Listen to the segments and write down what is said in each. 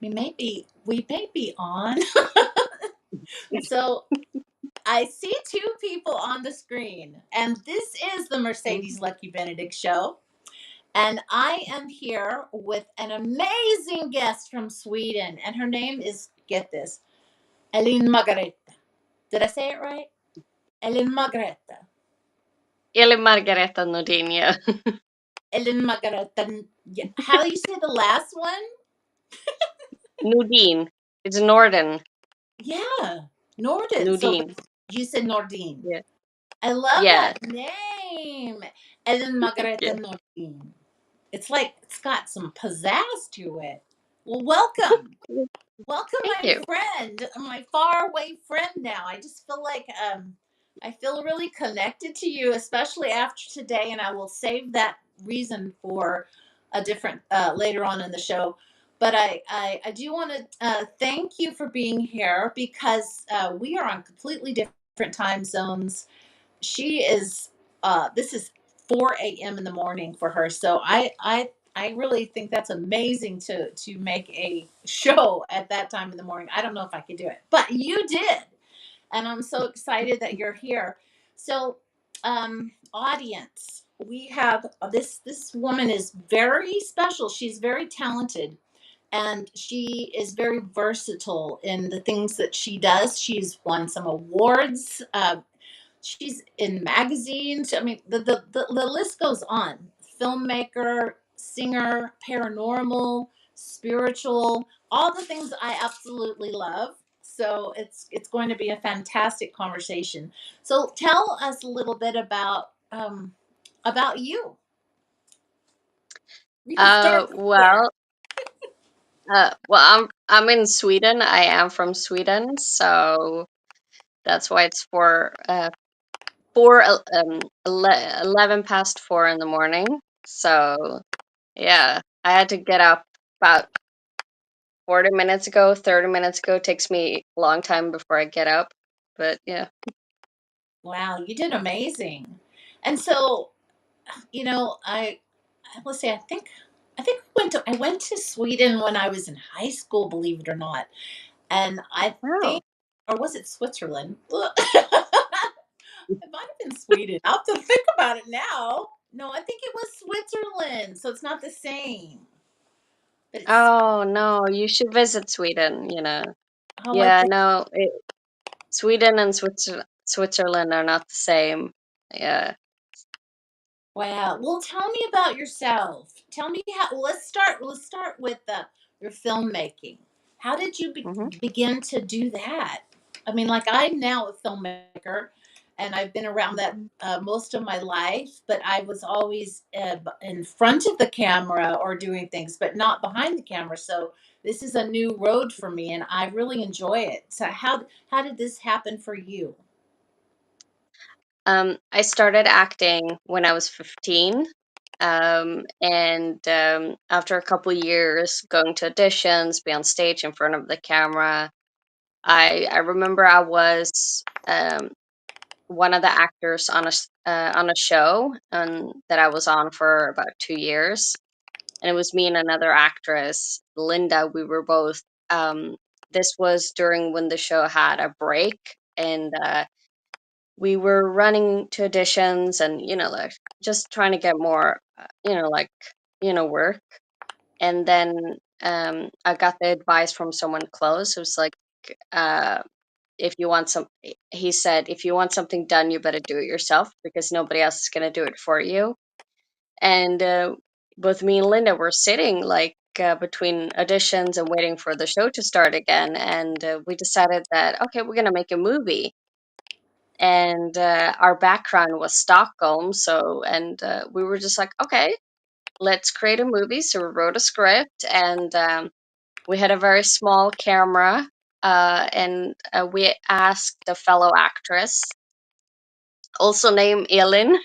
we may be on. So I see two people on the screen, and this is the Mercedes Mhm. Lucky Benedict show. And I am here with an amazing guest from Sweden, and her name is, get this, Elin Margareta. Did I say it right? Elin Margareta. Elin Margareta Nordin, yeah. Elin Margareta. Yeah. How do you say the last one? Nordin. It's Nordin. Yeah, Nordin. So Nordin. you said Nordin. Yeah. I love Yeah. that name. Elin Margareta Yeah. Nordin. It's like it's got some pizzazz to it. Well, welcome. Welcome, Thank my you. friend, my faraway friend now. I just feel like I feel really connected to you, especially after today, and I will save that reason for a different later on in the show. But I do want to thank you for being here because we are on completely different time zones. She is this is 4 a.m. in the morning for her, so I really think that's amazing to make a show at that time in the morning. I don't know if I could do it, but you did, and I'm so excited that you're here. So audience, we have this woman is very special. She's very talented, and she is very versatile in the things that she does. She's won some awards. She's in magazines. I mean, the list goes on. Filmmaker, singer, paranormal, spiritual, all the things I absolutely love. So it's going to be a fantastic conversation. So tell us a little bit about you. We can start there. Well, I'm in Sweden. I am from Sweden, so that's why it's 11 past 4 in the morning. So yeah, I had to get up about 40 minutes ago, 30 minutes ago. It takes me a long time before I get up, but yeah. Wow, you did amazing. And so, let's see. I think I went to Sweden when I was in high school, believe it or not. And I Oh. think, or was it Switzerland? It might have been Sweden. I'll have to think about it now. No, I think it was Switzerland. So it's not the same. But it's, Oh no, you should visit Sweden, oh, I Yeah, think, no, Sweden and Switzerland are not the same. Yeah. wow. Well, tell me about yourself. Tell me how, let's start with your filmmaking. How did you hmm begin to do that? I mean, like I'm now a filmmaker, and I've been around that most of my life, but I was always in front of the camera or doing things, but not behind the camera. So this is a new road for me, and I really enjoy it. So how did this happen for you? I started acting when I was 15. And after a couple years going to auditions, be on stage in front of the camera, I remember I was one of the actors on a show and that I was on for about 2 years, and it was me and another actress, Linda. We were both. Um, this was during when the show had a break, and we were running to auditions, and like just trying to get more, work. And then I got the advice from someone close. It was like, uh, if you want some, he said, if you want something done, you better do it yourself because nobody else is gonna do it for you. And both me and Linda were sitting like between auditions and waiting for the show to start again, and we decided that okay, we're gonna make a movie. And our background was Stockholm, so and we were just like, okay, let's create a movie. So we wrote a script, and we had a very small camera, and we asked a fellow actress, also named Elin,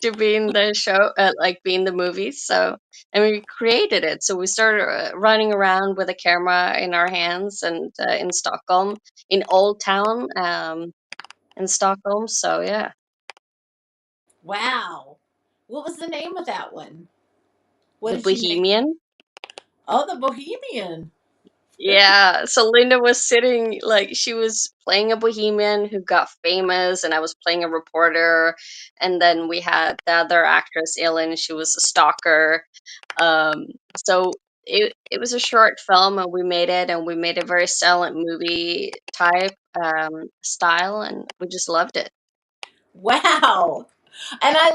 to be in the show, like be in the movie. So, and we created it. So we started running around with a camera in our hands, and in Stockholm, in Old Town, in Stockholm. So yeah, Wow. What was the name of that one? What the did you name? Bohemian. Oh, the Bohemian. Yeah, so Linda was sitting like she was playing a bohemian who got famous, and I was playing a reporter, and then we had the other actress, Elin, she was a stalker. Um, so it was a short film, and we made it, and we made a very silent movie type style, and we just loved it. Wow. And I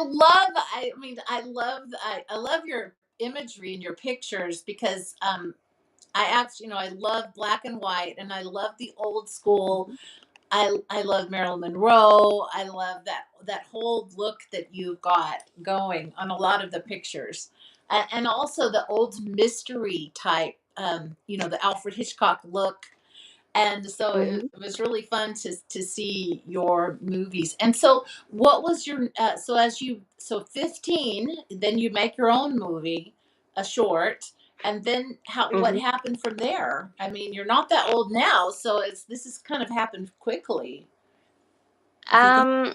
love your imagery and your pictures because I actually, I love black and white and I love the old school. Mhm. I love Marilyn Monroe. I love that whole look that you've got going on a lot of the pictures. And also the old mystery type, the Alfred Hitchcock look. And so Mhm. it was really fun to see your movies. And so what was your so as you so 15, then you make your own movie, a short, and then what Mhm. happened from there? I mean, you're not that old now, so it's this has kind of happened quickly if you think. Um,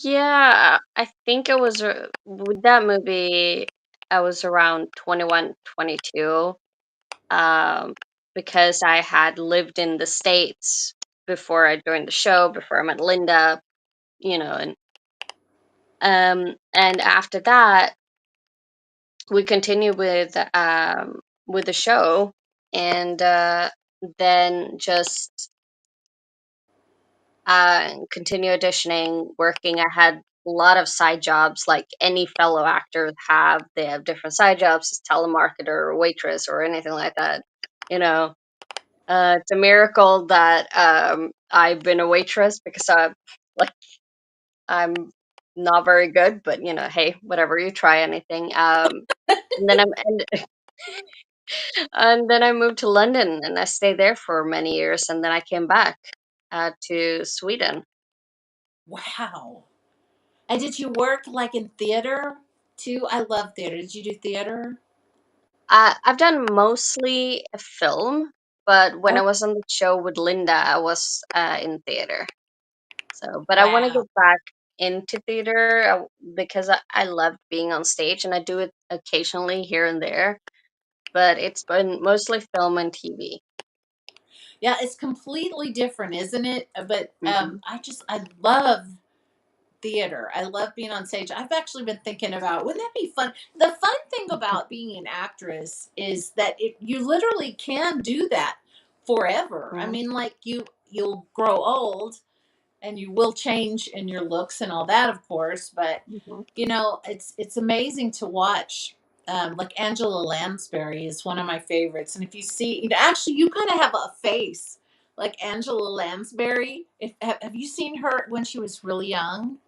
yeah, I think it was with that movie, I was around 21, 22. Um, because I had lived in the States before I joined the show, before I met Linda, and after that, we continued with the show, and then just continue auditioning, working. I had a lot of side jobs, like any fellow actors have. They have different side jobs, as telemarketer or waitress or anything like that. You know, it's a miracle that I've been a waitress because like I'm not very good, but hey, whatever. You try anything. And then and then I moved to London and I stayed there for many years, and then I came back to Sweden. Wow. And did you work like in theater too? I love theater. Did you do theater? I've done mostly film, but when Oh, I was on the show with Linda, I was in theater. So, but I want to wow. get back into theater because I love being on stage, and I do it occasionally here and there. But it's been mostly film and TV. Yeah, it's completely different, isn't it? But Hmm. I love theater. I love being on stage. I've actually been thinking about wouldn't that be fun? The fun thing about being an actress is that you literally can do that forever. I Hmm. mean, like you'll grow old and you will change in your looks and all that, of course. But Hmm. it's amazing to watch. Like Angela Lansbury is one of my favorites, and if you see, actually, you kind of have a face like Angela Lansbury. If have you seen her when she was really young?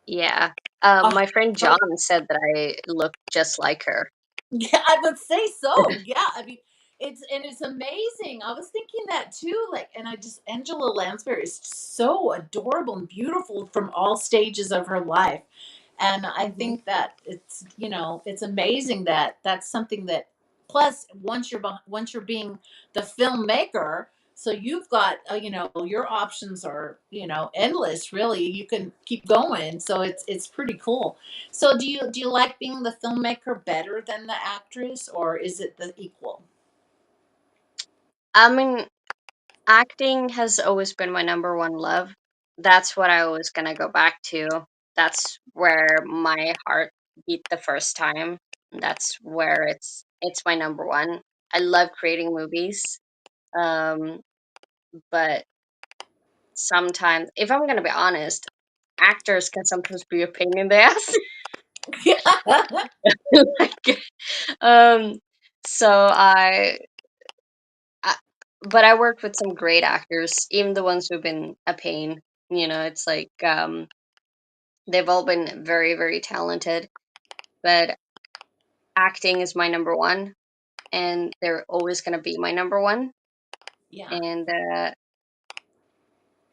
Yeah. Oh, My friend her, John said that I look just like her. yeah, I would say so. Yeah, I mean, it's amazing. I was thinking that too. Like, and I just Angela Lansbury is so adorable and beautiful from all stages of her life, and I Hmm. think that it's amazing that that's something that. Plus, once you're being the filmmaker, so you've got your options are endless. Really, you can keep going. So it's pretty cool. So do you like being the filmmaker better than the actress, or is it the equal? I mean, acting has always been my number one love. That's what I always gonna go back to. That's where my heart beat the first time. That's where it's my number one. I love creating movies. Um, but sometimes, if I'm gonna be honest, actors can sometimes be a pain in the ass. Like, um, so I, but I worked with some great actors, even the ones who've been a pain. It's like they've all been very, very talented, but acting is my number one, and they're always going to be my number one. Yeah, And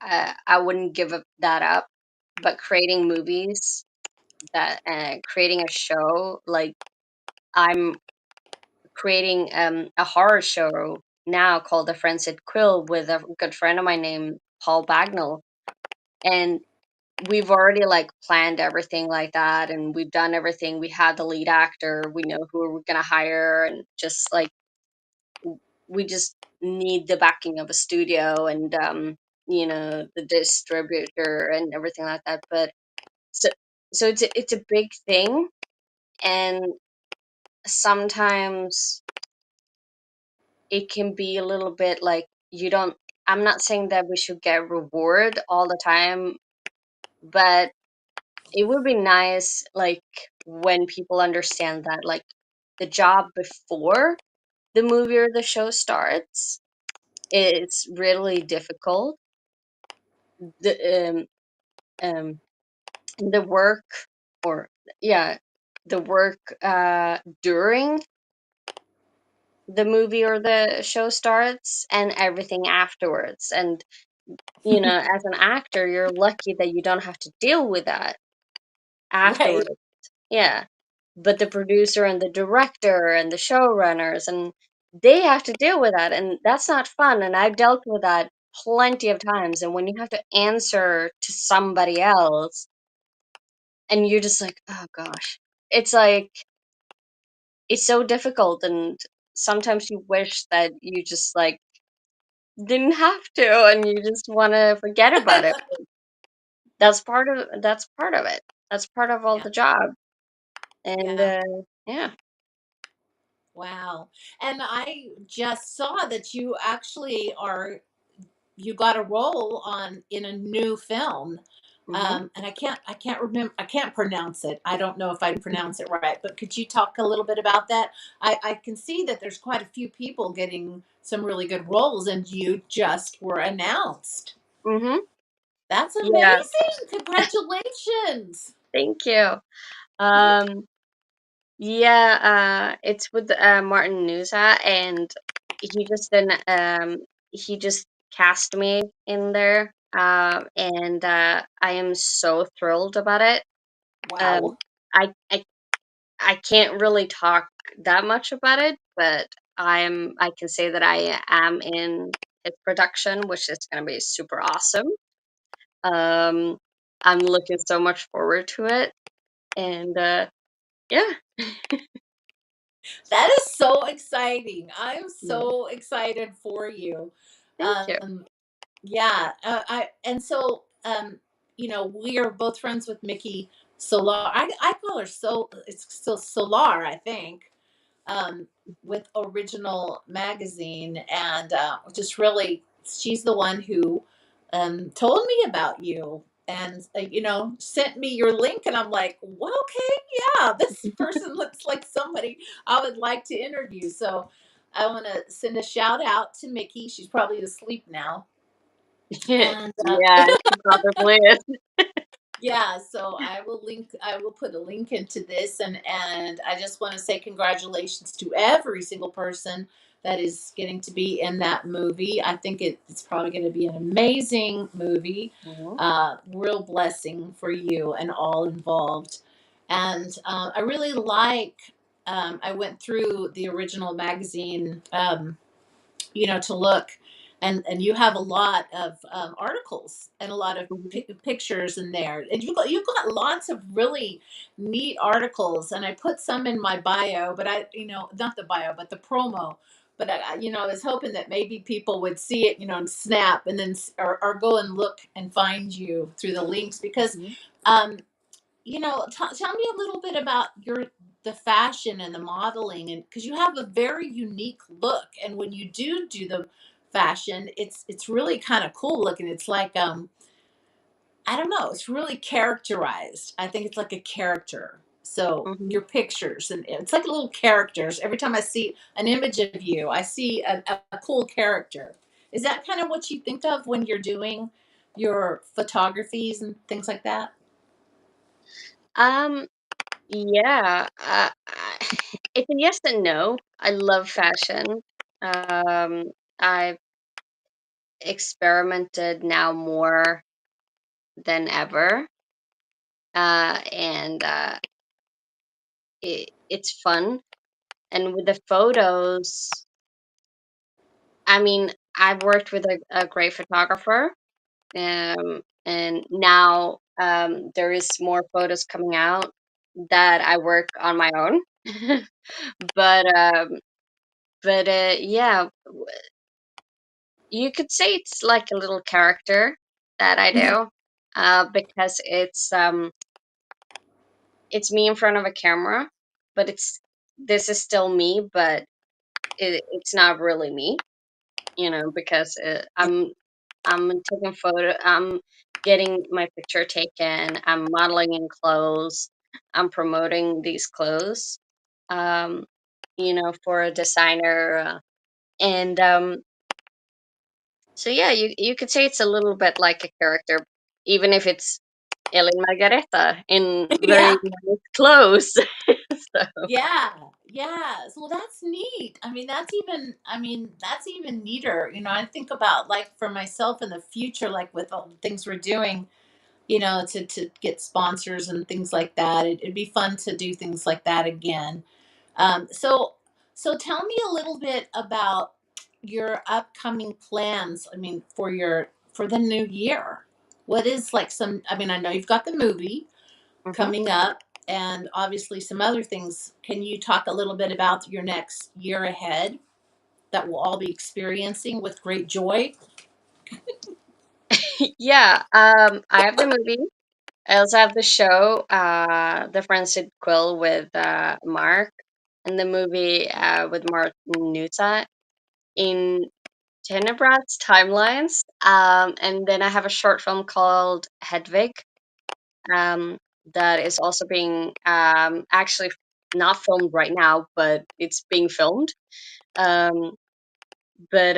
I wouldn't give that up. But creating movies, creating a show, like I'm creating a horror show now called The Frenzied Quill with a good friend of mine named Paul Bagnall. And we've already like planned everything like that, and we've done everything. We have the lead actor, we know who we're gonna hire, and just like we just need the backing of a studio and the distributor and everything like that. But so it's a big thing, and sometimes it can be a little bit like you don't. I'm not saying that we should get reward all the time, but it would be nice, like, when people understand that, like, the job before the movie or the show starts is really difficult. The the work, or yeah, the work during the movie or the show starts, and everything afterwards. And as an actor, you're lucky that you don't have to deal with that Right. afterwards. Yeah. But the producer and the director and the showrunners, and they have to deal with that, and that's not fun. And I've dealt with that plenty of times. And when you have to answer to somebody else, and you're just like, oh gosh, it's like, it's so difficult. And sometimes you wish that you just, like, didn't have to, and you just want to forget about it. That's part of it. That's part of all Yeah. the job. And Yeah. yeah. Wow. And I just saw that you got a role on in a new film. Hmm. And I can't pronounce it. I don't know if I pronounce it right, but could you talk a little bit about that? I can see that there's quite a few people getting some really good roles, and you just were announced. Hmm. That's Yeah. amazing. Congratulations. Thank you. Um, yeah, it's with Martin Nusa, and he just didn't, he just cast me in there. And I am so thrilled about it. Um, Wow. I I can't really talk that much about it, but I can say that I am in his production, which is gonna be super awesome. Um, I'm looking so much forward to it, and yeah. That is so exciting. I'm Yeah. so excited for you. Thank you. Yeah, I and so we are both friends with Mickey Solar. I call her it's still Solar, I think. Um, with Original Magazine, and just really, she's the one who told me about you, and sent me your link, and I'm like, well, okay, yeah, this person looks like somebody I would like to interview. So I want to send a shout out to Mickey. She's probably asleep now, and Yeah, she probably is. yeah, so I will put a link into this, and I just want to say congratulations to every single person that is getting to be in that movie. I think it's probably going to be an amazing movie. Mhm, Real blessing for you and all involved. And I really like, I went through the Original Magazine, to look, and you have a lot of articles and a lot of mhm, pictures in there, and you've got lots of really neat articles, and I put some in my bio, but I not the bio but the promo, but I was hoping that maybe people would see it, and snap, and then or go and look and find you through the links, because mhm. um tell me a little bit about the fashion and the modeling, and because you have a very unique look, and when you do the fashion, it's really kind of cool looking. It's like I don't know, it's really characterized. I think it's like a character. So Mhm. your pictures, and it's like little characters. Every time I see an image of you, I see a cool character. Is that kind of what you think of when you're doing your photographies and things like that? Um, yeah, it's a yes and no. I love fashion. I've experimented now more than ever, and it's fun. And with the photos, I mean, I've worked with a great photographer, and now there is more photos coming out that I work on my own. But But yeah, you could say it's like a little character that I do, because it's me in front of a camera, but this is still me, but it's not really me, because I'm taking I'm getting my picture taken, I'm modeling in clothes, I'm promoting these clothes, um, for a designer, and so yeah, you could say it's a little bit like a character, even if it's Elin Margareta in very Yeah. nice clothes. So Yeah, yeah. So that's neat. I mean, that's even neater. I think about like for myself in the future, like with all the things we're doing, to get sponsors and things like that. It'd be fun to do things like that again. Um, so, so tell me a little bit about your upcoming plans. I mean, for the new year. What is like some? I mean, I know you've got the movie mhm. coming up and obviously some other things. Can you talk a little bit about your next year ahead that we'll all be experiencing with great joy? Yeah, I have the movie. I also have the show, The Friendship Quill with Mark, and the movie with Martin Nuta in Tenebrat's Timelines. And then I have a short film called Hedwig, um, that is also being actually not filmed right now, but it's being filmed. Um, but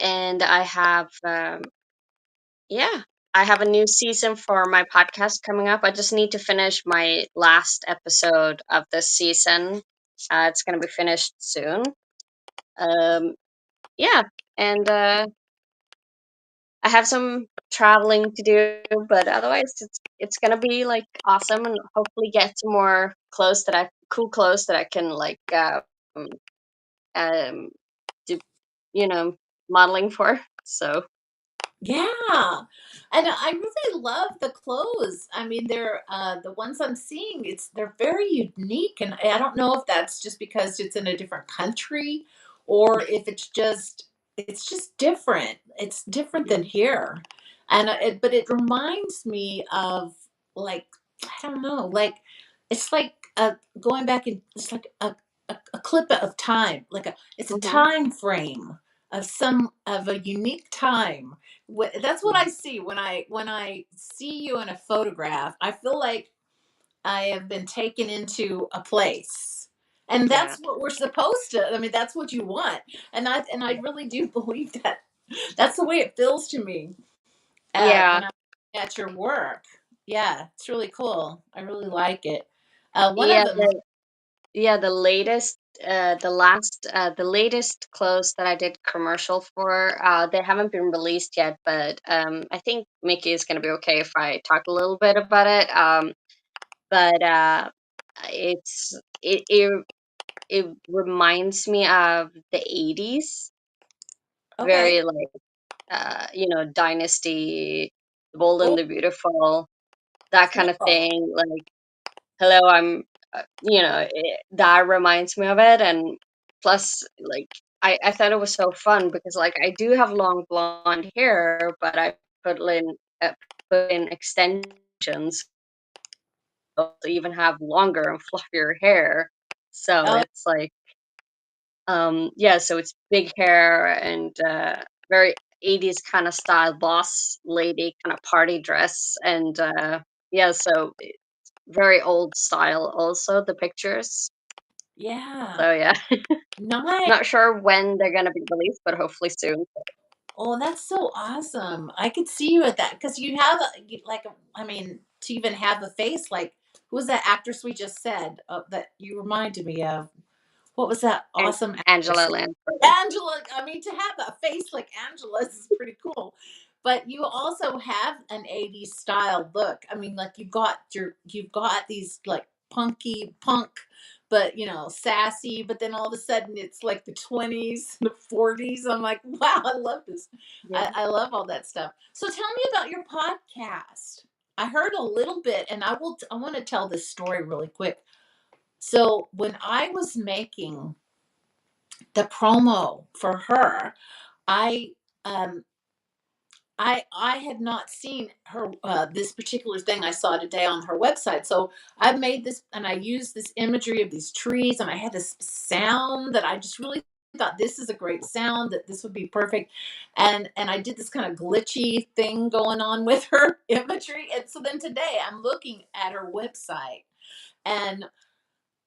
and I have yeah, I have a new season for my podcast coming up. I just need to finish my last episode of this season. It's gonna be finished soon. Um, yeah, and I have some traveling to do, but otherwise it's gonna be like awesome, and hopefully get some more clothes cool clothes that I can like um do, you know, modeling for. So Yeah. And I really love the clothes. I mean, they're the ones I'm seeing, they're very unique and I don't know if that's just because it's in a different country or if it's just different. It's different than here. And but it reminds me of like I don't know, like it's like going back in it's like a clip of time, it's a mhm, time frame of a unique time. That's what I see when I see you in a photograph. I feel like I have been taken into a place. And yeah, that's what we're supposed to. I mean, that's what you want. And I really do believe that. That's the way it feels to me yeah, when I'm at your work. Yeah, it's really cool. I really like it. One of yeah. them. Yeah, the latest clothes that I did commercial for, they haven't been released yet, but I think Mickey is gonna be okay if I talk a little bit about it. But it's it it it reminds me of the 80s, Okay, very like Dynasty, The Bold and cool, the Beautiful, that kind of cool. thing. Like hello, that reminds me of it. And plus, like, I thought it was so fun because, like, I do have long blonde hair, but I put in put in extensions to even have longer and fluffier hair. So Oh, it's like, yeah, so it's big hair and very 80s kind of style, boss lady kind of party dress. And yeah, so very old style also, the pictures. yeah. So yeah, Nice. not sure when they're gonna be released, but hopefully soon. Oh, that's so awesome. I could see you at that because you have I mean, to even have a face like who was that actress we just said that you reminded me of? What was that And awesome Angela actress? Lansbury. Angela. I mean, to have a face like Angela's is pretty cool. But you also have an 80s style look. I mean, like you've got these like punky punk, but sassy, but then all of a sudden it's like the 20s, the 40s. I'm like, wow, I love this. Yeah. I love all that stuff. So tell me about your podcast. I heard a little bit and I want to tell this story really quick. So when I was making the promo for her, I um I had not seen her this particular thing I saw today on her website. So I made this and I used this imagery of these trees and I had this sound that I just really thought this is a great sound, that this would be perfect. And I did this kind of glitchy thing going on with her imagery. And so then today I'm looking at her website and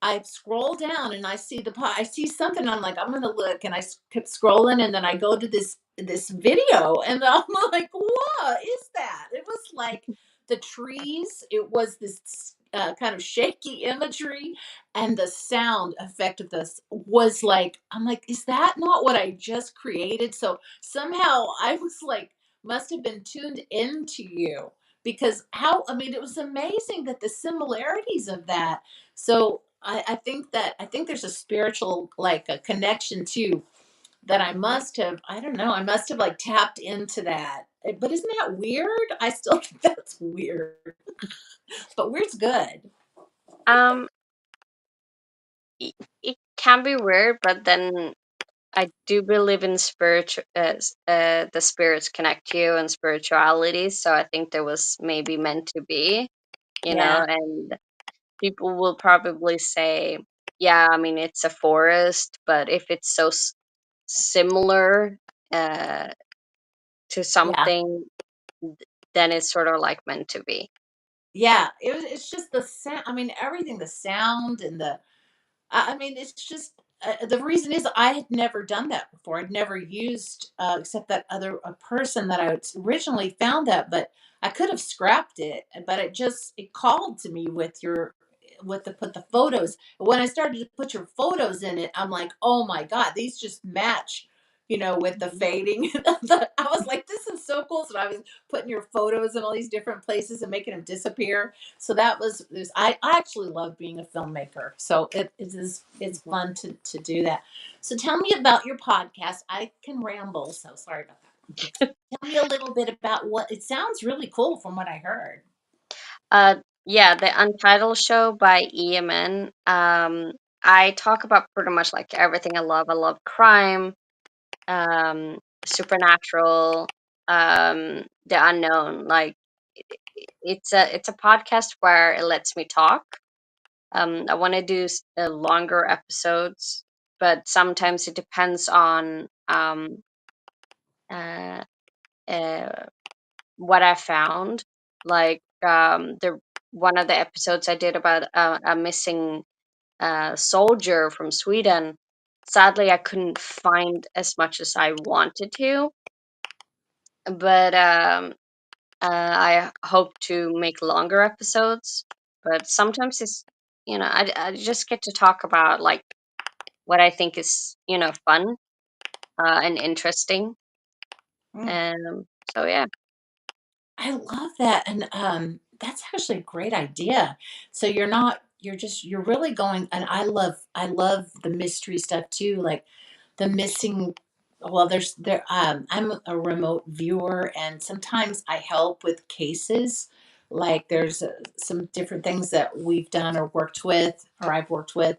I scroll down and I see I see something. I'm like, I'm gonna look, and kept scrolling, and then I go to this video, and I'm like, what is that? It was like the trees. It was this kind of shaky imagery, and the sound effect of this was like, I'm like, is that not what I just created? So somehow I was like, must have been tuned into you because how I mean, it was amazing that the similarities of that. So I think there's a spiritual like a connection too that I must have, I don't know, I must have like tapped into that. But isn't that weird? I still think that's weird. But weird's good. Um, it can be weird, but then I do believe in the spirits connect you and spirituality. So I think there was maybe meant to be, Yeah. and people will probably say, yeah, I mean, it's a forest, but if it's so similar uh, to Yeah. something, then it's sort of like meant to be. Yeah. It's just the sound. I mean, everything, the sound and I mean, it's just the reason is I had never done that before. I'd never used except that other a person that I had originally found that, but I could have scrapped it. But it called to me with your with the put the photos. When I started to put your photos in it, I'm like, oh my god, these just match. You know, with the Mhm. fading, I was like, "This is so cool." So I was putting your photos in all these different places and making them disappear. So that was I actually love being a filmmaker. So it's Mhm. fun to do that. So tell me about your podcast. I can ramble, so sorry about that. Tell me a little bit about what it sounds really cool from what I heard. Uh, yeah, the Untitled Show by EMN. I talk about pretty much like everything I love. I love crime, supernatural, the unknown. Like it's a podcast where it lets me talk. I want to do longer episodes, but sometimes it depends on uh, uh, what I found. Like the one of the episodes I did about a missing soldier from Sweden. Sadly, I couldn't find as much as I wanted to, but I hope to make longer episodes. But sometimes I just get to talk about like what I think is fun and interesting. Mm. So yeah. I love that, and that's actually a great idea. So you're not you're really going, and I love the mystery stuff too, like the missing. Well, I'm a remote viewer, and sometimes I help with cases. Like there's some different things that we've done or worked with, or I've worked with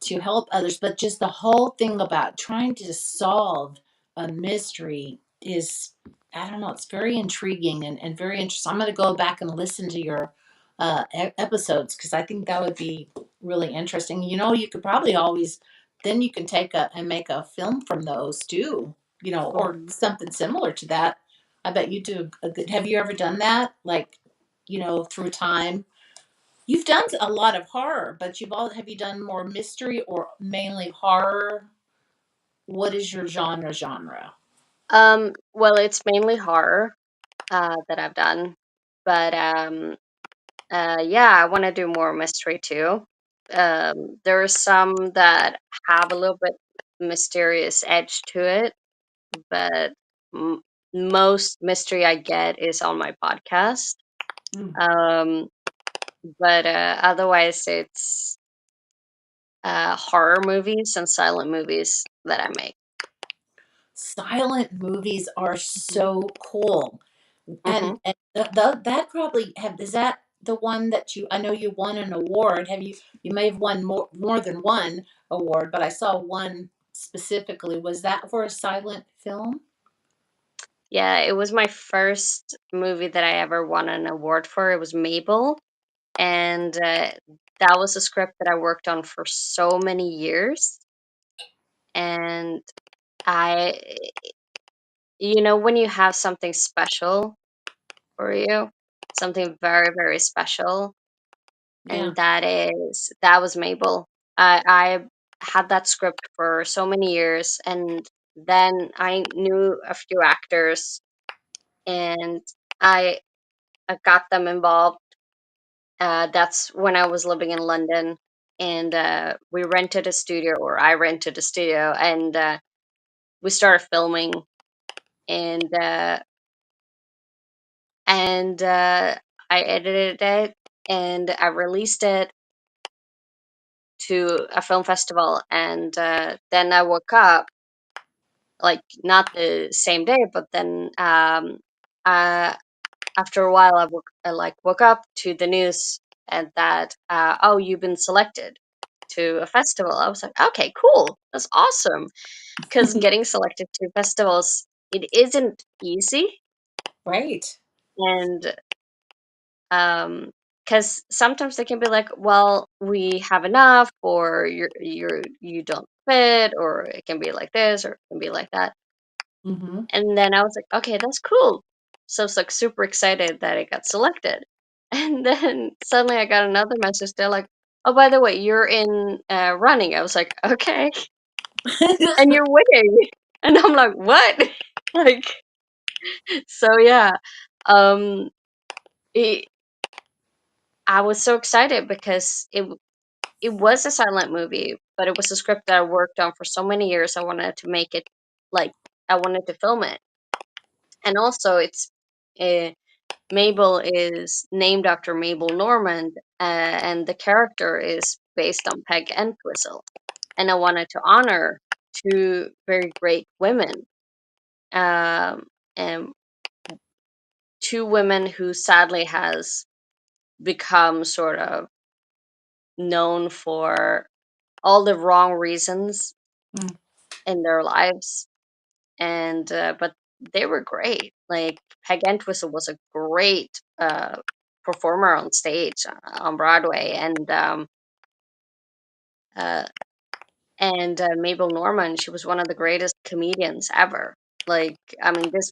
to help others, but just the whole thing about trying to solve a mystery is, I don't know, it's very intriguing and very interesting. I'm going to go back and listen to your episodes because I think that would be really interesting. You know, you could probably always, then you can take and make a film from those too, you know, or Mhm. something similar to that. I bet you do a good, have you ever done that? Like, you know, through time? You've done a lot of horror, but have you done more mystery or mainly horror? What is your genre? Well, it's mainly horror that I've done, but yeah, I want to do more mystery too. There are some that have a little bit mysterious edge to it, but m- most mystery I get is on my podcast. Mm. Um, but otherwise, it's horror movies and silent movies that I make. Silent movies are Mhm. so cool. Mhm. And that probably have, is that the one that I know you won an award. You may have won more than one award, but I saw one. specifically, was that for a silent film? Yeah, it was my first movie that I ever won an award for. It was Mabel, and that was a script that I worked on for so many years. And I, when you have something special for you, something very, very special, Yeah. and that was Mabel. I had that script for so many years, and then I knew a few actors, and I, I got them involved. That's when I was living in London, and we rented a studio, or I rented a studio, and we started filming, and uh, and I edited it, and I released it to a film festival, and then I woke up, like not the same day, but then uh, after a while, I woke up to the news, and that oh, you've been selected to a festival. I was like, okay, cool, that's awesome, because getting selected to festivals, it isn't easy, Right. and because sometimes they can be like, well, we have enough, or you don't fit, or it can be like this, or it can be like that. Mm-hmm. And then I was like, okay, that's cool. So I was like super excited that I got selected. And then suddenly I got another message. They're like, oh, by the way, you're in running. I was like, okay, and you're winning. And I'm like, what? Like, so yeah. Um, it, I was so excited because it was a silent movie, but it was a script that I worked on for so many years. I wanted to make it, like, I wanted to film it. And also, uh, Mabel is named after Mabel Normand, and the character is based on Peg Entwistle. And I wanted to honor two very great women, and two women who sadly has become sort of known for all the wrong reasons Mm. in their lives, and but they were great. Like, Peg Entwistle was a great performer on stage on Broadway, uh, and Mabel Normand, she was one of the greatest comedians ever. Like, I mean, this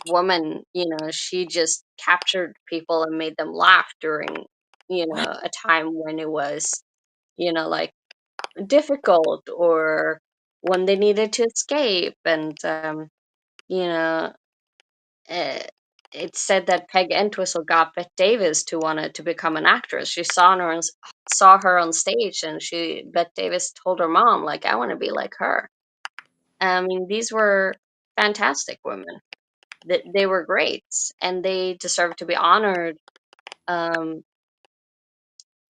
woman, she just captured people and made them laugh during, Wow. a time when it was, like, difficult, or when they needed to escape. And you know uh, it said that Peg Entwistle got Bette Davis to wanted to become an actress. She saw her on stage, and Bette Davis told her mom, like, I want to be like her. I mean, these were fantastic women. They were great, and they deserve to be honored. Um,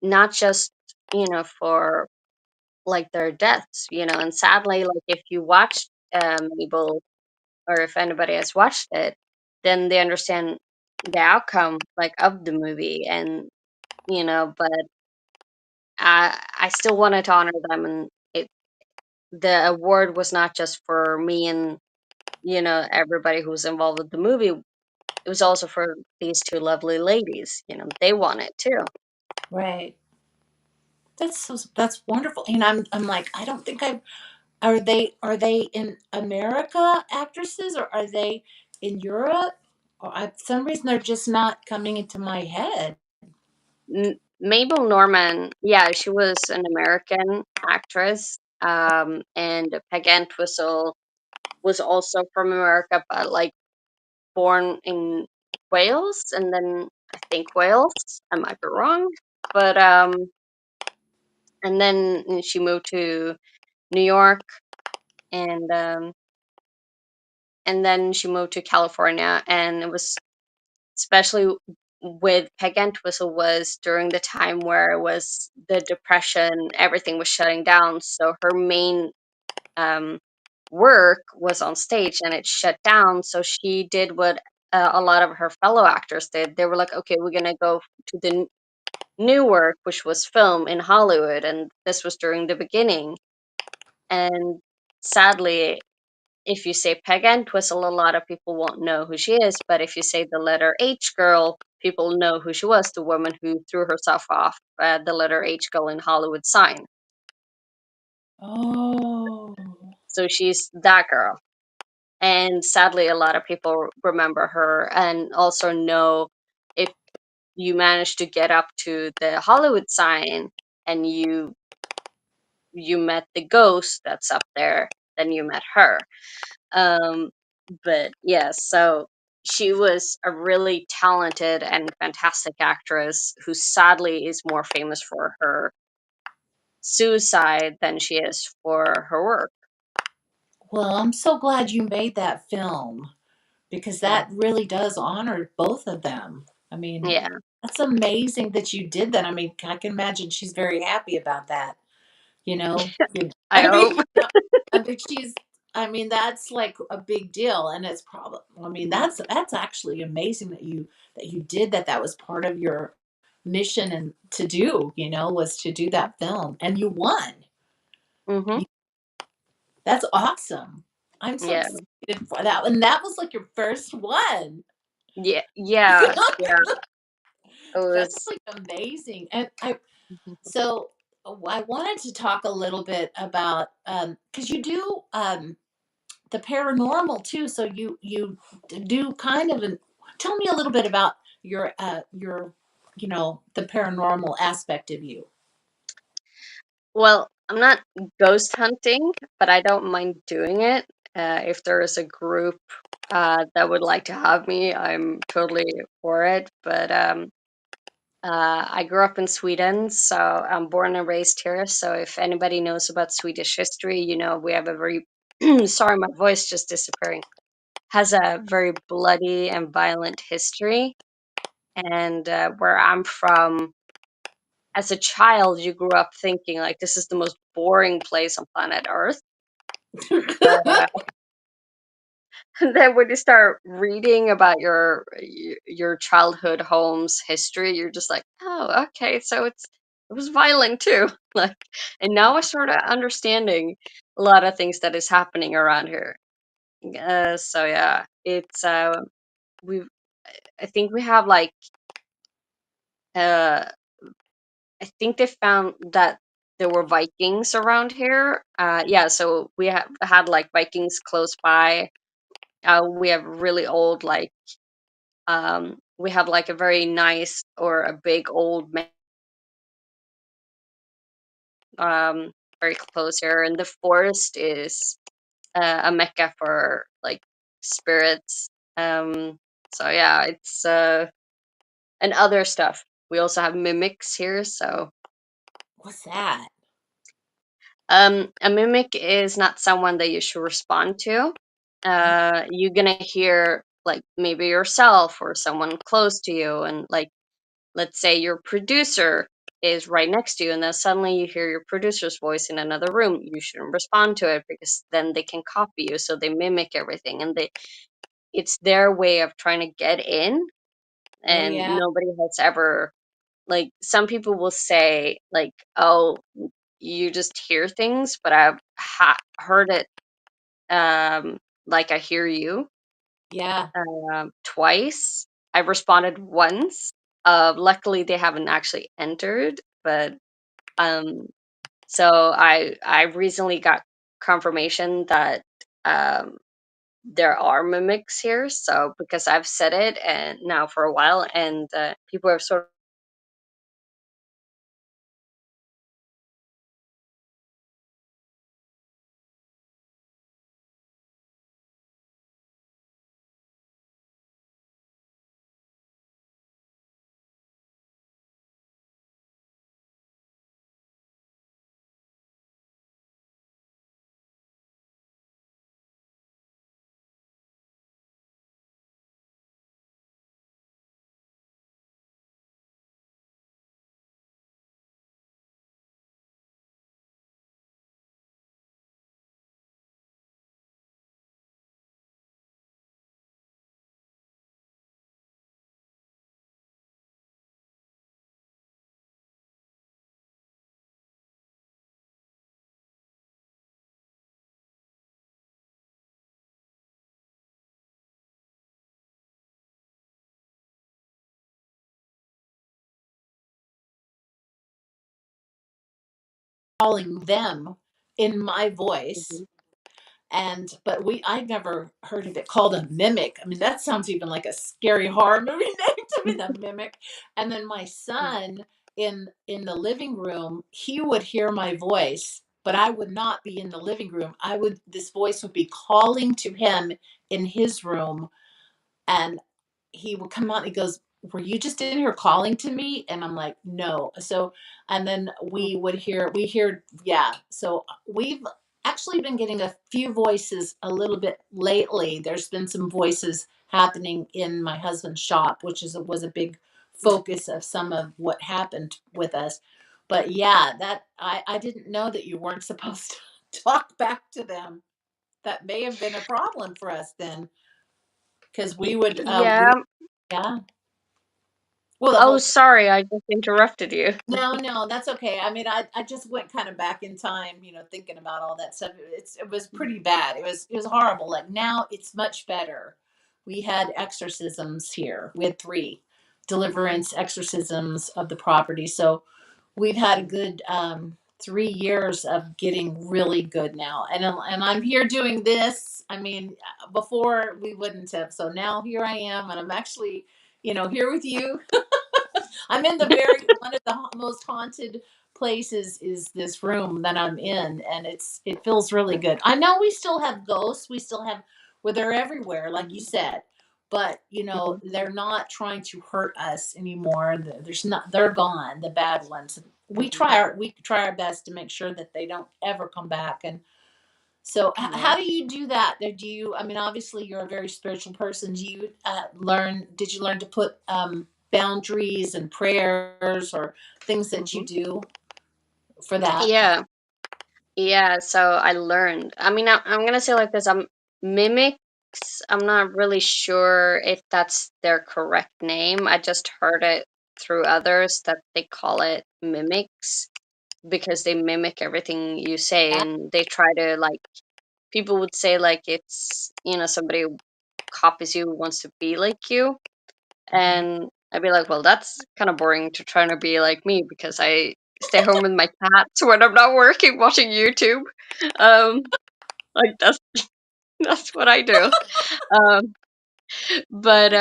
Not just, for, like, their deaths, and sadly, like, if you watched Mabel, or if anybody has watched it, then they understand the outcome, like, of the movie. And but I still wanted to honor them, and the award was not just for me and everybody who was involved with the movie. It was also for these two lovely ladies. They won it too. Right. That's wonderful. And I'm like, I don't think I've are they in America actresses, or are they in Europe? Or for some reason they're just not coming into my head. Mabel Normand, yeah, she was an American actress, and Peg Entwistle was also from America, but, like, born in Wales, and then I think Wales. I might be wrong, but and then she moved to New York, and then she moved to California, and it was especially with Peg Entwistle was during the time where it was the depression, everything was shutting down, so her main um, work was on stage, and it shut down. So she did what a lot of her fellow actors did. They were like, okay, we're gonna go to the new work, which was film in Hollywood, and this was during the beginning. And sadly, if you say Peg Entwistle, a lot of people won't know who she is. But if you say the letter H girl, people know who she was, the woman who threw herself off the letter H girl in Hollywood Sign. Oh. So she's that girl. And sadly, a lot of people remember her and also know if you manage to get up to the Hollywood Sign and you met the ghost that's up there, then you met her. Um, but yeah, so she was a really talented and fantastic actress who sadly is more famous for her suicide than she is for her work. Well, I'm so glad you made that film because Yeah. that really does honor both of them. I mean, Yeah, that's amazing that you did that. I mean, I can imagine she's very happy about that. You know, I I mean, hope. you know, I think she's. I mean, that's like a big deal, and it's probably. I mean, that's actually amazing that you did that. That was part of your mission and to do. You know, was to do that film, and you won. Hmm. That's awesome. I'm so Yeah, excited for that, and that was like your first one. yeah, yeah, yeah. It That's was. like amazing, and I Mhm. so I wanted to talk a little bit about because you do the paranormal too. So you do kind of an. Tell me a little bit about your the paranormal aspect of you. Well, I'm not ghost hunting, but I don't mind doing it. If there is a group that would like to have me, I'm totally for it. But I grew up in Sweden, so I'm born and raised here. So if anybody knows about Swedish history, we have a very sorry, my voice just disappearing. Has a very bloody and violent history. And where I'm from, as a child, you grew up thinking like this is the most boring place on planet Earth. But then when you start reading about your childhood home's history, you're just like, oh, okay, so it was violent too. Like, and now I sort of understanding a lot of things that is happening around here. So yeah, it's we I think we have like uh I think they found that there were Vikings around here. Yeah, so we have had like Vikings close by. We have really old like we have like a very nice or a big old man um very close here, and the forest is a mecca for like spirits. So yeah, it's and other stuff. We also have mimics here, so What's that? a mimic is not someone that you should respond to. You're gonna hear like maybe yourself or someone close to you, and like let's say your producer is right next to you, and then suddenly you hear your producer's voice in another room. You shouldn't respond to it because then they can copy you. So they mimic everything, and it's their way of trying to get in, Oh and yeah, nobody has ever like some people will say like, oh, you just hear things, but I've heard it like I hear you yeah, twice. I've responded once. Luckily, they haven't actually entered, but um, so I recently got confirmation that um, there are mimics here. So because I've said it and now for a while, and people have sort of calling them in my voice. Mhm. But I'd never heard of it called a mimic. I mean, that sounds even like a scary horror movie name to me, the mimic. And then my son in the living room, he would hear my voice, but I would not be in the living room. I would This voice would be calling to him in his room, and he would come out and he goes, "Were you just in here calling to me?" And I'm like, "No." So, and then yeah. So we've actually been getting a few voices a little bit lately. There's been some voices happening in my husband's shop, which was a big focus of some of what happened with us. But yeah, I didn't know that you weren't supposed to talk back to them. That may have been a problem for us then, because Yeah. yeah. Well, the Oh, whole sorry, I just interrupted you. No, no, that's okay. I mean, I just went kind of back in time, thinking about all that stuff. It was pretty bad. It was horrible. Like now, it's much better. We had exorcisms here. We had three deliverance exorcisms of the property. So we've had a good 3 years of getting really good now. And I'm here doing this. I mean, before we wouldn't have. So now here I am, and I'm actually, here with you. I'm in the very one of the most haunted places is this room that I'm in, and it feels really good. I know we still have ghosts. We still have well, they're everywhere, like you said, but Mhm. they're not trying to hurt us anymore. There's not. They're gone. The bad ones. We try our best to make sure that they don't ever come back. And so, Yeah. how do you do that? Do you? I mean, obviously, you're a very spiritual person. Do you learn? Did you learn to put boundaries and prayers or things that you Mhm. do for that? Yeah. Yeah, so I learned. I mean, I'm gonna say like this. Mimics. I'm not really sure if that's their correct name. I just heard it through others that they call it mimics because they mimic everything you say, Yeah. and they try to like. People would say like it's somebody who copies you, who wants to be like you, Mhm. and I'd be like, well, that's kind of boring to try to be like me because I stay home with my cats when I'm not working, watching YouTube. Um, like that's what I do. Um, but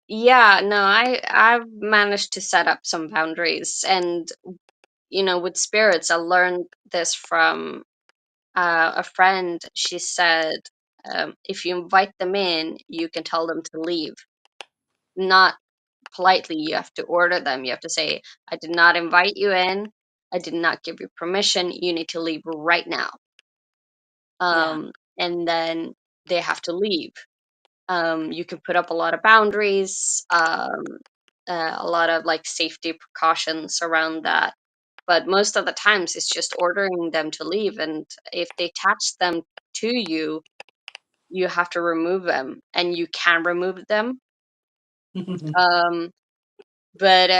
yeah, no, I've managed to set up some boundaries, and with spirits, I learned this from a friend. She said, if you invite them in, you can tell them to leave. Not politely, you have to order them. You have to say, I did not invite you in. I did not give you permission. You need to leave right now. Yeah. And then they have to leave. You can put up a lot of boundaries, a lot of like safety precautions around that. But most of the times, it's just ordering them to leave. And if they attach them to you, you have to remove them, and you can remove them. Um, but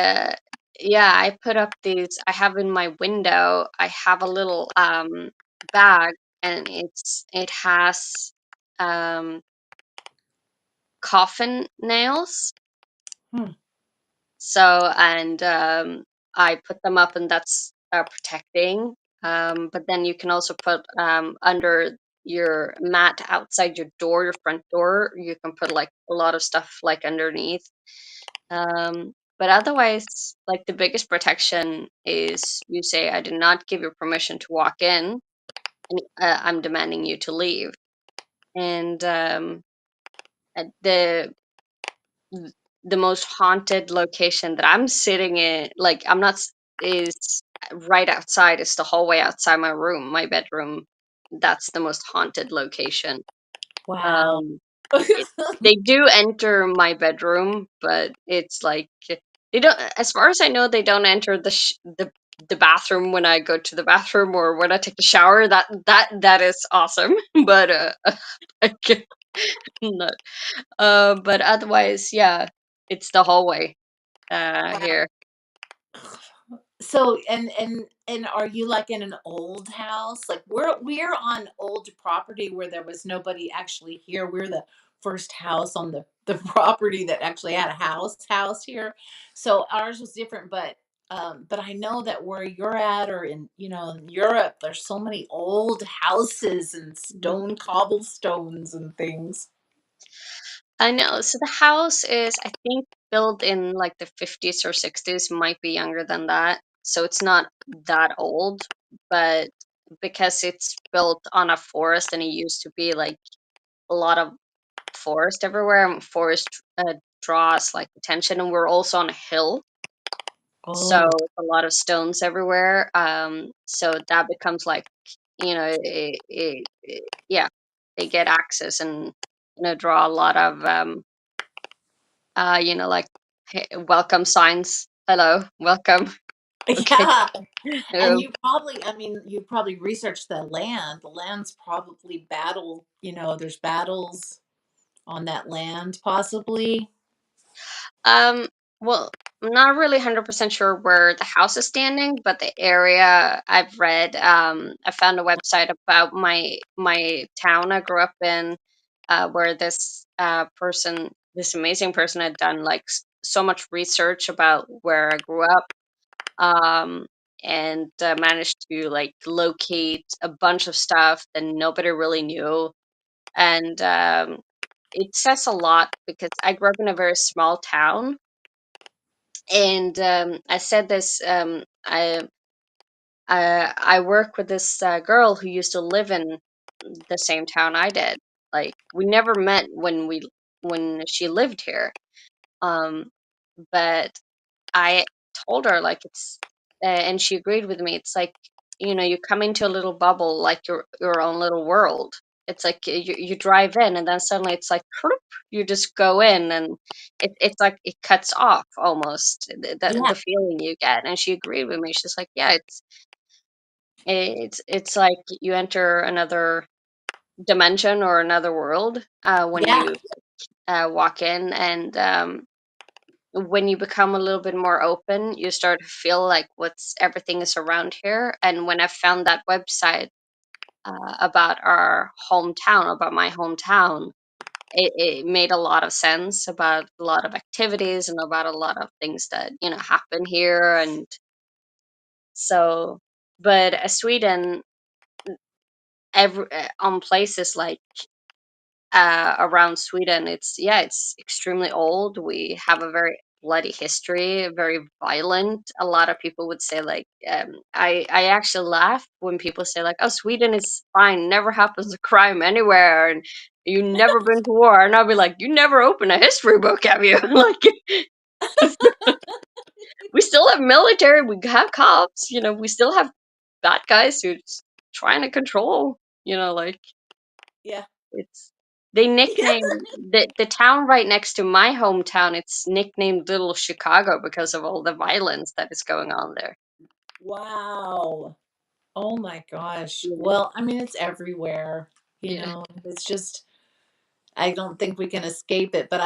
yeah, I put up these. I have in my window. I have a little bag, and it has um coffin nails. Hmm. So, and I put them up, and that's protecting. But then you can also put under your mat outside your door, your front door. You can put like a lot of stuff like underneath. But otherwise, like the biggest protection is you say, I did not give you permission to walk in, and I'm demanding you to leave. And the the most haunted location that I'm sitting in, like I'm not, is right outside. It's the hallway outside my room, my bedroom. That's the most haunted location. Wow. Um, it, they do enter my bedroom, but it's like they don't. As far as I know, they don't enter the bathroom when I go to the bathroom or when I take a shower. That is awesome, but I can't- not. But otherwise, yeah, it's the hallway Wow. here. So and are you like in an old house? Like we're on old property where there was nobody actually here. We're the first house on the property that actually had a house here. So ours was different, but But I know that where you're at, or in, in Europe, there's so many old houses and Mhm. stone cobblestones and things. I know. So the house is, I think, built in like the 50s or 60s, might be younger than that. So it's not that old, but because it's built on a forest and it used to be like a lot of forest everywhere, and forest draws like attention, and we're also on a hill. So Oh, a lot of stones everywhere. So that becomes like, yeah, they get access and draw a lot of like, hey, welcome signs. Hello, welcome. Okay. yeah. And Um, you probably researched the land. The land's probably battle, there's battles on that land, possibly. um, well, I'm not really 100% sure where the house is standing, but the area I've read, I found a website about my town I grew up in, where this amazing person had done like so much research about where I grew up, um, and managed to like locate a bunch of stuff that nobody really knew. And it says a lot because I grew up in a very small town. And I said this, I work with this girl who used to live in the same town I did. Like we never met when she lived here. Um, but I told her like and she agreed with me. It's like, you come into a little bubble, like your own little world. It's like you drive in, and then suddenly it's like you just go in, and it's like it cuts off almost the Yeah, feeling you get. And she agreed with me. She's like, yeah, it's like you enter another dimension or another world when yeah, you walk in. And when you become a little bit more open, you start to feel like what's everything is around here. And when I found that website about about my hometown, it made a lot of sense about a lot of activities and about a lot of things that happen here. And so, but Sweden, on places like around Sweden, it's extremely old. We have a very bloody history, very violent. A lot of people would say like, I actually laugh when people say like, oh, Sweden is fine, never happens a crime anywhere, and you never been to war. And I'll be like, you never open a history book, have you? Like, we still have military, we have cops, we still have bad guys who's trying to control, like. yeah, It's they yeah. nicknamed the town right next to my hometown. It's nicknamed Little Chicago because of all the violence that is going on there. Wow. Oh my gosh. Yeah, Well, it's everywhere. yeah. It's just, I don't think we can escape it. But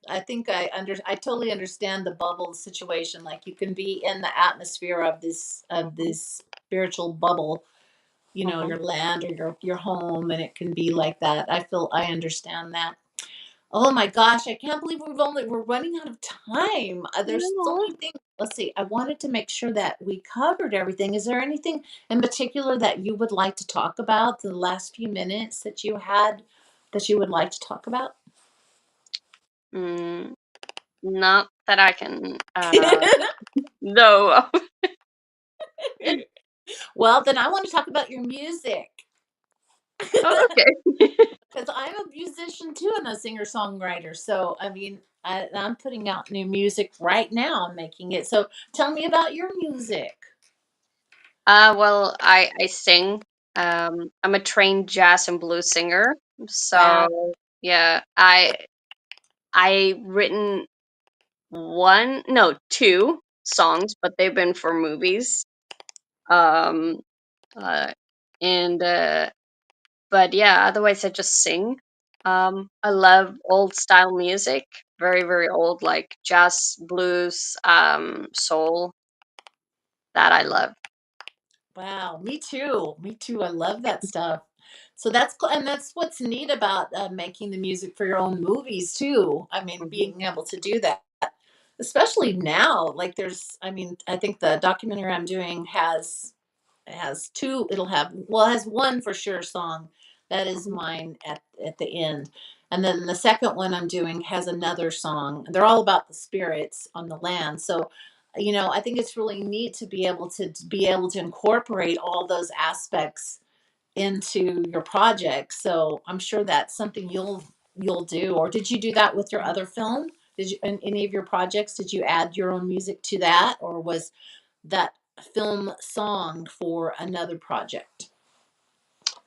I think I totally understand the bubble situation. Like you can be in the atmosphere Mhm, of this spiritual bubble, mhm. your land or your home, and it can be like that. I understand that. Oh my gosh, I can't believe we're running out of time. There's so No. many things. Let's see. I wanted to make sure that we covered everything. Is there anything in particular that you would like to talk about the last few minutes that you had that you would like to talk about? Mm, not that I can no. Well, then I want to talk about your music Oh, okay. because I'm a musician too and a singer songwriter. So, I'm putting out new music right now. I'm making it. So, tell me about your music. Well, I sing. I'm a trained jazz and blues singer. Wow. So, yeah, I written one, no, two songs, but they've been for movies. Um, uh, and but yeah, otherwise I just sing. I love old style music, very very old, like jazz, blues, soul. That I love. Wow, me too. Me too. I love that stuff. So that's cool, and that's what's neat about making the music for your own movies too. Hmm. Being able to do that. especially now. Like there's, I mean, I think the documentary I'm doing has two. It'll have, well, it has one for sure song that is Mhm. mine at the end, and then the second one I'm doing has another song. They're all about the spirits on the land. So, I think it's really neat to be able to incorporate all those aspects into your project. So I'm sure that's something you'll do. Or did you do that with your other film? Did you, in any of your projects, did you add your own music to that, or was that film song for another project?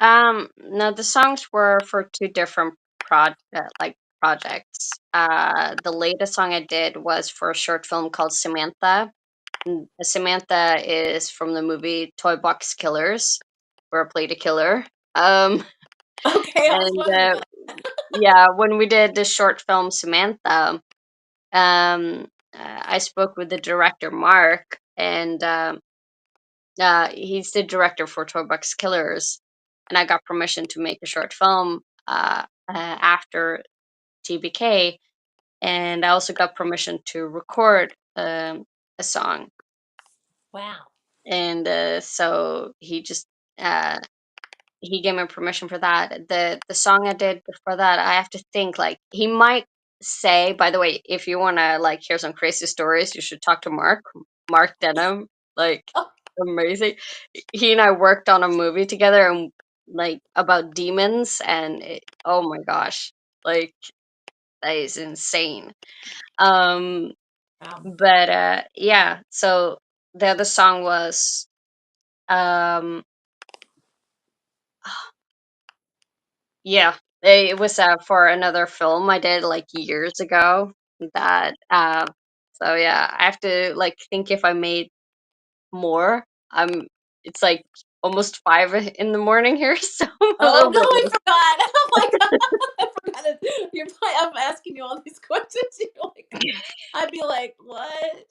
No, the songs were for two different projects. The latest song I did was for a short film called Samantha. Samantha is from the movie Toy Box Killers, where I played a killer. Okay, I was And wondering about. yeah, when we did the short film Samantha, I spoke with the director Mark, and he's the director for Toy Box Killers, and I got permission to make a short film after TBK, and I also got permission to record a song, Wow. and so uh, he gave me permission for that. The song I did before that, I have to think, like, he might say, by the way, if you want to like hear some crazy stories, you should talk to Mark Denham. Like, Oh, amazing. He and I worked on a movie together, and like about demons, and oh my gosh, like, that is insane. Um wow. but yeah, so the other song was um yeah, it was for another film I did like years ago. That so yeah, I have to like think if I made more. I'm It's like almost 5 in the morning here, so I'm a Oh little no, bit I late. forgot. Oh my god, I forgot it. I'm asking you all these questions. You're like, I'd be like, what?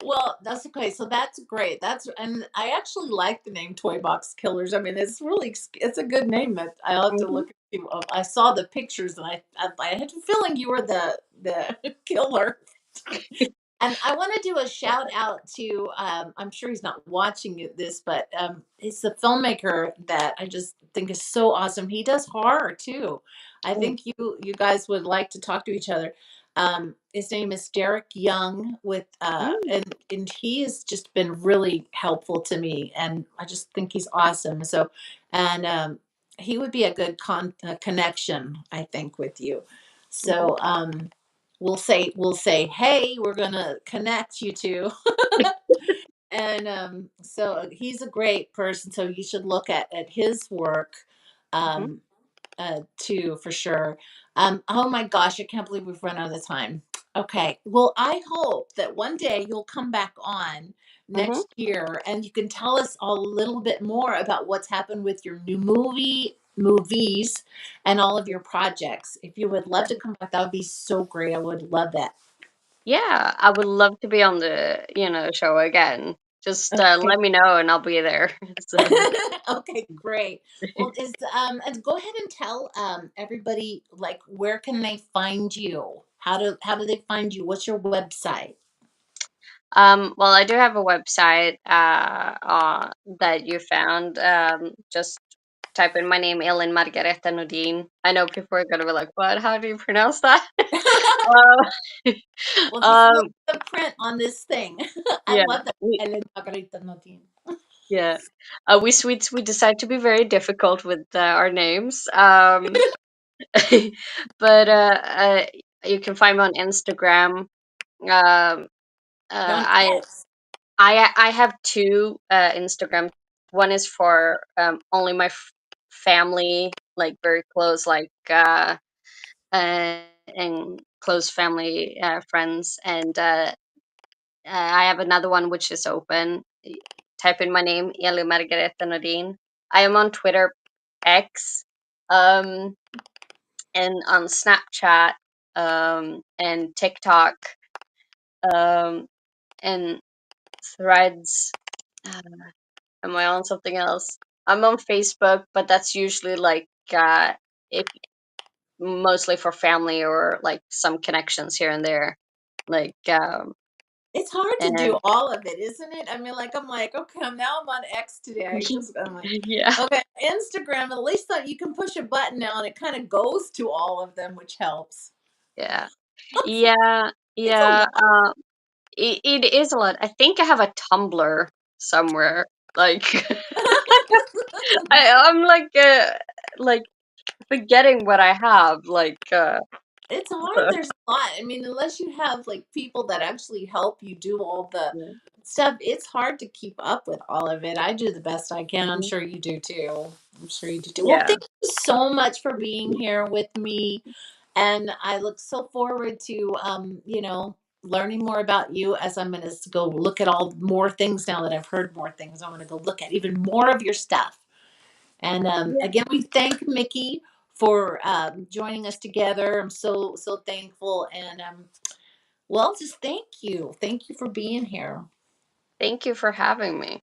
Well, that's okay. So that's great. And I actually like the name Toy Box Killers. I mean, it's a good name. I'll have to Mhm. look at I saw the pictures and I had a feeling you were the killer. And I want to do a shout out to, I'm sure he's not watching this, but it's the filmmaker that I just think is so awesome. He does horror too. I Mm, think you guys would like to talk to each other. His name is Derek Young mm, and he has just been really helpful to me, and I just think he's awesome. So, and he would be a good connection, I think, with you. mhm. So, we'll say, hey, we're gonna connect you two. And so he's a great person, so you should look at his work, Mhm. um too, for sure. Oh my gosh, I can't believe we've run out of time. Okay, well, I hope that one day you'll come back on Mhm. next year and you can tell us a little bit more about what's happened with your new movies and all of your projects. If you would love to come back, that would be so great. I would love that. Yeah, I would love to be on the, show again. Just Okay. let me know and I'll be there. So, Okay, great. Well, and go ahead and tell everybody, like, where can they find you? How do they find you? What's your website? well, I do have a website that you found. Just type in my name, Elin Margareta Nordin. I know people are gonna be like, "What? How do you pronounce that?" um, Well, just look um, at the print on this thing. I yeah, love that. we, Elin Margareta Nordin. yeah. We Swedes, we decide to be very difficult with our names. But you can find me on Instagram. Um, You're uh, on I X. I have two Instagram. One is for only my family, like very close, like and close family friends, and I have another one which is open. Type in my name, Eli Margareta Nordin. I am on Twitter, X, um, and on Snapchat, and TikTok, um, and Threads. Uh, am I on something else? I'm on Facebook, but that's usually like if mostly for family or like some connections here and there. Like, It's hard to do and all of it, isn't it? I mean, like, I'm like, okay, now I'm on X today. I'm like, yeah, okay, Instagram, at least that you can push a button now and it kind of goes to all of them, which helps. yeah, yeah, It's a yeah. lot. It is a lot. I think I have a Tumblr somewhere. Like, I'm like forgetting what I have. Like, It's hard. so, There's a lot. I mean, unless you have like people that actually help you do all the yeah. stuff, it's hard to keep up with all of it. I do the best I can. I'm Mhm. sure you do too. I'm sure you do too. Well, Yeah. thank you so much for being here with me. And I look so forward to, learning more about you as I'm going to go look at all more things now that I've heard more things. I'm going to go look at even more of your stuff. And Yeah. again, we thank Mickey for joining us together. I'm so thankful, and well, just thank you for being here. Thank you for having me.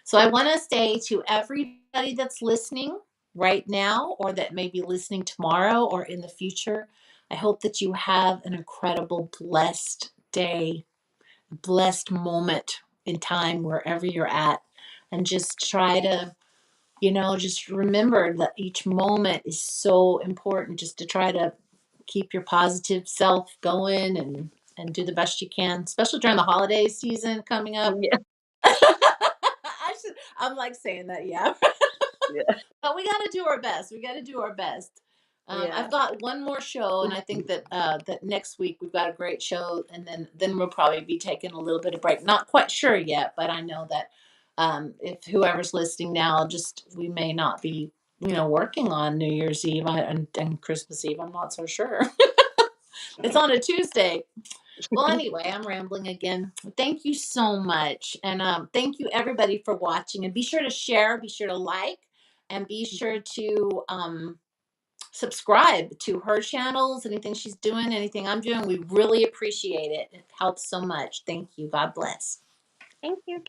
So I want to say to everybody that's listening right now, or that may be listening tomorrow or in the future, I hope that you have an incredible, blessed day, blessed moment in time wherever you're at, and just try to just remember that each moment is so important, just to try to keep your positive self going and do the best you can, especially during the holiday season coming up. Yeah. I'm like saying that, yeah. Yeah. But we got to do our best. We got to do our best. Yeah. I've got one more show, and I think that next week we've got a great show, and then we'll probably be taking a little bit of break. Not quite sure yet, but I know that if whoever's listening now, just we may not be working on New Year's Eve and Christmas Eve. I'm not so sure. It's on a Tuesday. Well, anyway, I'm rambling again. Thank you so much. And thank you, everybody, for watching. And be sure to share, be sure to like, and be sure to subscribe to her channels, anything she's doing, anything I'm doing. We really appreciate it. It helps so much. Thank you. God bless. Thank you.